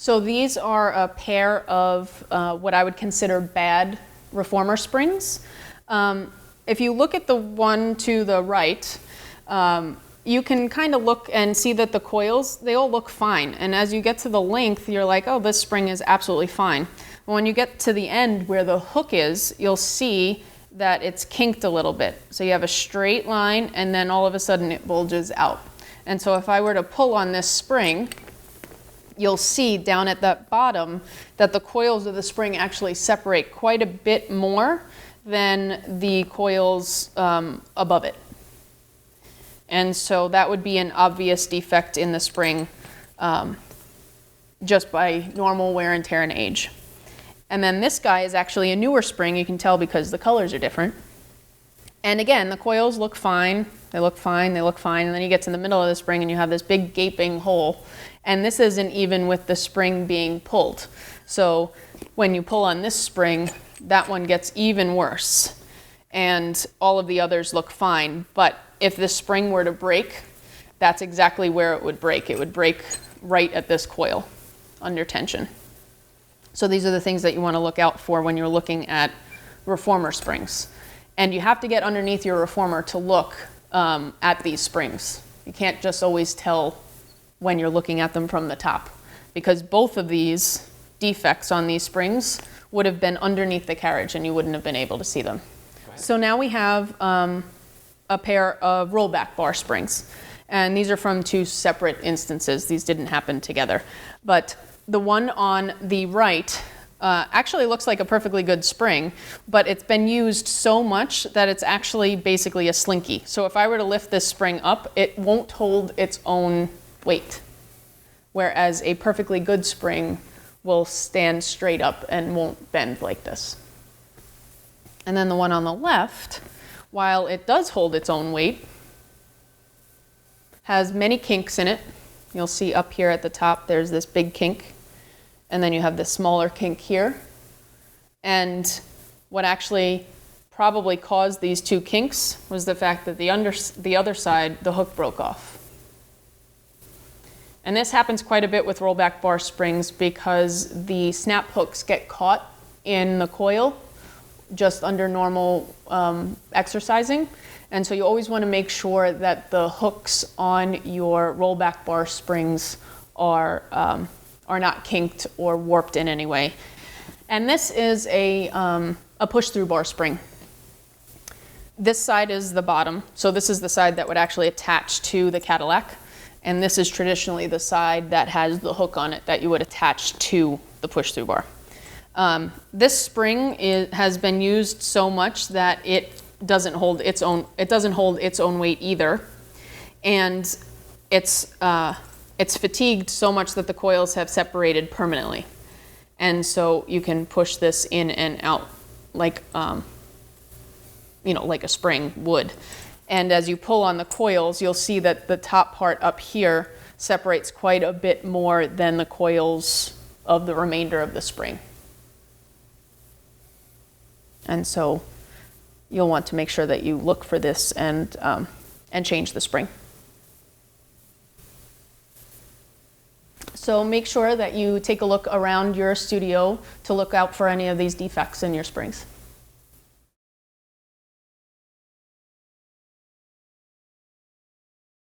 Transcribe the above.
So these are a pair of what I would consider bad reformer springs. If you look at the one to the right, you can kind of look and see that the coils, they all look fine. And as you get to the length, you're like, oh, this spring is absolutely fine. When you get to the end where the hook is, you'll see that it's kinked a little bit. So you have a straight line and then all of a sudden it bulges out. And so if I were to pull on this spring, you'll see down at that bottom that the coils of the spring actually separate quite a bit more than the coils above it. And so that would be an obvious defect in the spring just by normal wear and tear and age. And then this guy is actually a newer spring. You can tell because the colors are different. And again, the coils look fine. They look fine, they look fine. And then you get to the middle of the spring and you have this big gaping hole. And this isn't even with the spring being pulled. So when you pull on this spring, that one gets even worse. And all of the others look fine. But if this spring were to break, that's exactly where it would break. It would break right at this coil under tension. So these are the things that you want to look out for when you're looking at reformer springs. And you have to get underneath your reformer to look at these springs. You can't just always tell when you're looking at them from the top, because both of these defects on these springs would have been underneath the carriage and you wouldn't have been able to see them. So now we have a pair of rollback bar springs. And these are from two separate instances. These didn't happen together. But the one on the right actually looks like a perfectly good spring, but it's been used so much that it's actually basically a slinky. So if I were to lift this spring up, it won't hold its own weight, whereas a perfectly good spring will stand straight up and won't bend like this. And then the one on the left, while it does hold its own weight, has many kinks in it. You'll see up here at the top there's this big kink, and then you have this smaller kink here. And what actually probably caused these two kinks was the fact that the other side, the hook broke off. And this happens quite a bit with rollback bar springs because the snap hooks get caught in the coil just under normal exercising. And so you always want to make sure that the hooks on your rollback bar springs are not kinked or warped in any way. And this is a push-through bar spring. This side is the bottom. So this is the side that would actually attach to the Cadillac. And this is traditionally the side that has the hook on it that you would attach to the push-through bar. This spring has been used so much that it doesn't hold its own weight either. And it's fatigued so much that the coils have separated permanently. And so you can push this in and out like like a spring would. And as you pull on the coils, you'll see that the top part up here separates quite a bit more than the coils of the remainder of the spring. And so you'll want to make sure that you look for this and change the spring. So make sure that you take a look around your studio to look out for any of these defects in your springs.